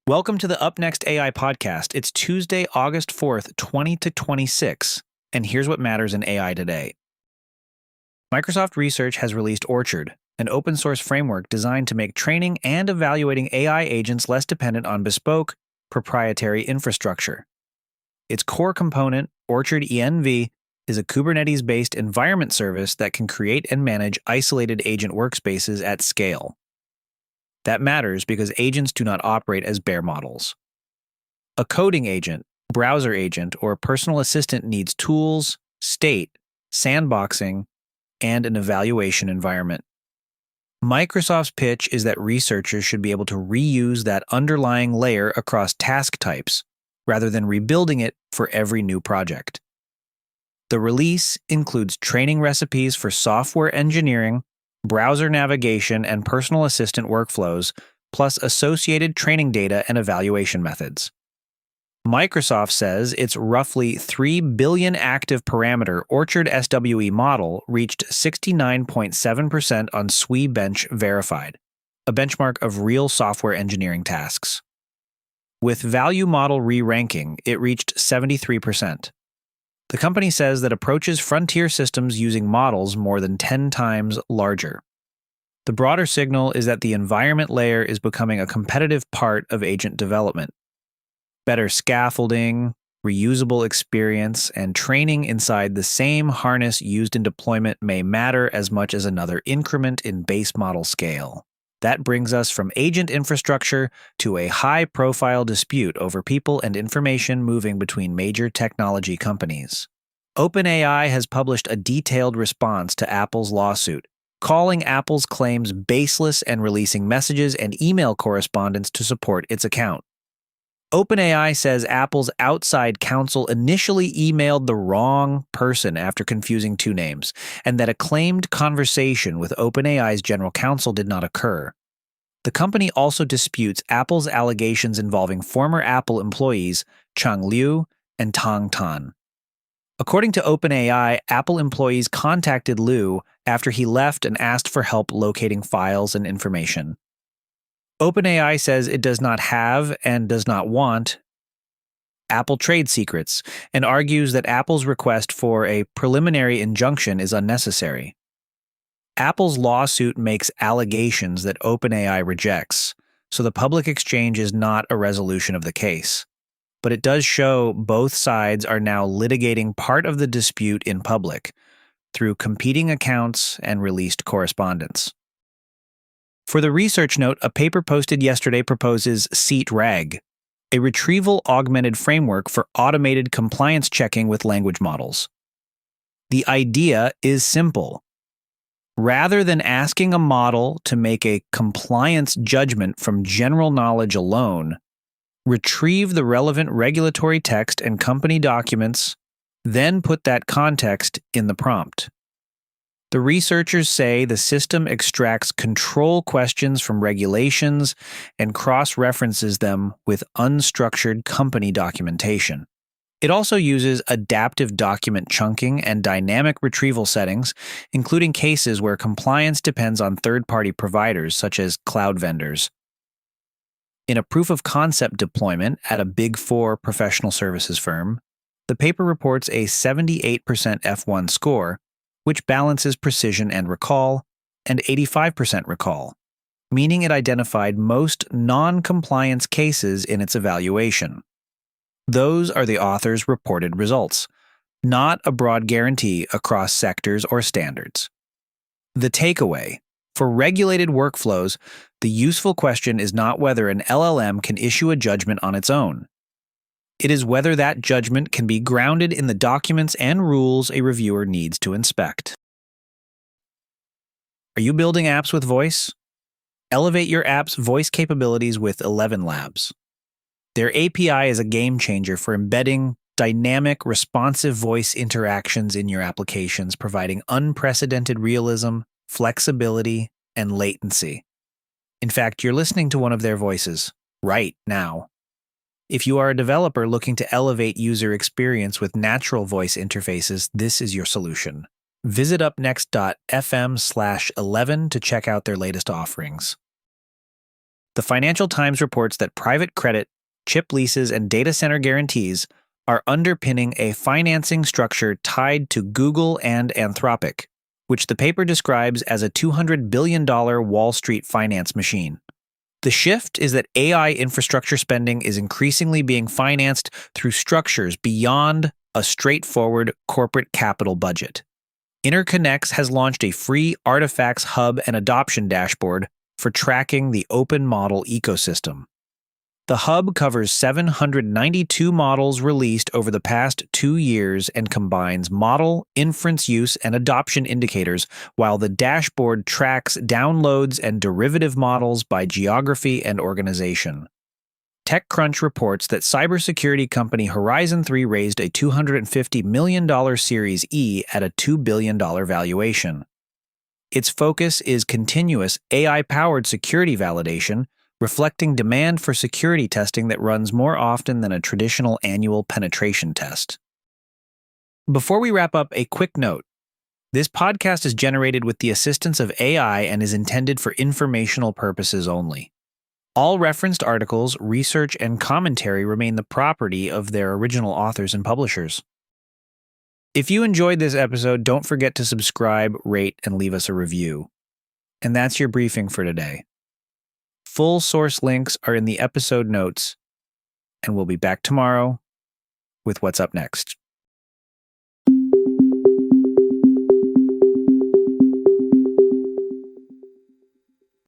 Welcome to the UpNext AI podcast. It's Tuesday, August 4th, 2026, and here's what matters in AI today. Microsoft Research has released Orchard, an open-source framework designed to make training and evaluating AI agents less dependent on bespoke, proprietary infrastructure. Its core component, Orchard ENV, is a Kubernetes-based environment service that can create and manage isolated agent workspaces at scale. That matters because agents do not operate as bare models. A coding agent, browser agent, or personal assistant needs tools, state, sandboxing, and an evaluation environment. Microsoft's pitch is that researchers should be able to reuse that underlying layer across task types, rather than rebuilding it for every new project. The release includes training recipes for software engineering, browser navigation, and personal assistant workflows, plus associated training data and evaluation methods. Microsoft says its roughly 3 billion active parameter Orchard SWE model reached 69.7% on SWE Bench Verified, a benchmark of real software engineering tasks. With value model re-ranking, it reached 73%. The company says that approaches frontier systems using models more than 10 times larger. The broader signal is that the environment layer is becoming a competitive part of agent development. Better scaffolding, reusable experience, and training inside the same harness used in deployment may matter as much as another increment in base model scale. That brings us from agent infrastructure to a high-profile dispute over people and information moving between major technology companies. OpenAI has published a detailed response to Apple's lawsuit, calling Apple's claims baseless and releasing messages and email correspondence to support its account. OpenAI says Apple's outside counsel initially emailed the wrong person after confusing two names, and that a claimed conversation with OpenAI's general counsel did not occur. The company also disputes Apple's allegations involving former Apple employees Chang Liu and Tang Tan. According to OpenAI, Apple employees contacted Liu after he left and asked for help locating files and information. OpenAI says it does not have and does not want Apple trade secrets and argues that Apple's request for a preliminary injunction is unnecessary. Apple's lawsuit makes allegations that OpenAI rejects, so the public exchange is not a resolution of the case. But it does show both sides are now litigating part of the dispute in public through competing accounts and released correspondence. For the research note, a paper posted yesterday proposes CTRAG, a retrieval-augmented framework for automated compliance checking with language models. The idea is simple. Rather than asking a model to make a compliance judgment from general knowledge alone, retrieve the relevant regulatory text and company documents, then put that context in the prompt. The researchers say the system extracts control questions from regulations and cross-references them with unstructured company documentation. It also uses adaptive document chunking and dynamic retrieval settings, including cases where compliance depends on third-party providers such as cloud vendors. In a proof-of-concept deployment at a Big Four professional services firm, the paper reports a 78% F1 score, which balances precision and recall, and 85% recall, meaning it identified most non-compliance cases in its evaluation. Those are the author's reported results, not a broad guarantee across sectors or standards. The takeaway: for regulated workflows, the useful question is not whether an LLM can issue a judgment on its own. It is whether that judgment can be grounded in the documents and rules a reviewer needs to inspect. Are you building apps with voice? Elevate your app's voice capabilities with 11 Labs. Their API is a game changer for embedding dynamic, responsive voice interactions in your applications, providing unprecedented realism, flexibility, and latency. In fact, you're listening to one of their voices right now. If you are a developer looking to elevate user experience with natural voice interfaces, this is your solution. Visit upnext.fm/11 to check out their latest offerings. The Financial Times reports that private credit, chip leases, and data center guarantees are underpinning a financing structure tied to Google and Anthropic, which the paper describes as a $200 billion Wall Street finance machine. The shift is that AI infrastructure spending is increasingly being financed through structures beyond a straightforward corporate capital budget. Interconnects has launched a free artifacts hub and adoption dashboard for tracking the open model ecosystem. The hub covers 792 models released over the past 2 years and combines model, inference use, and adoption indicators, while the dashboard tracks downloads and derivative models by geography and organization. TechCrunch reports that cybersecurity company Horizon 3 raised a $250 million Series E at a $2 billion valuation. Its focus is continuous AI-powered security validation, reflecting demand for security testing that runs more often than a traditional annual penetration test. Before we wrap up, a quick note. This podcast is generated with the assistance of AI and is intended for informational purposes only. All referenced articles, research, and commentary remain the property of their original authors and publishers. If you enjoyed this episode, don't forget to subscribe, rate, and leave us a review. And that's your briefing for today. Full source links are in the episode notes, and we'll be back tomorrow with what's up next.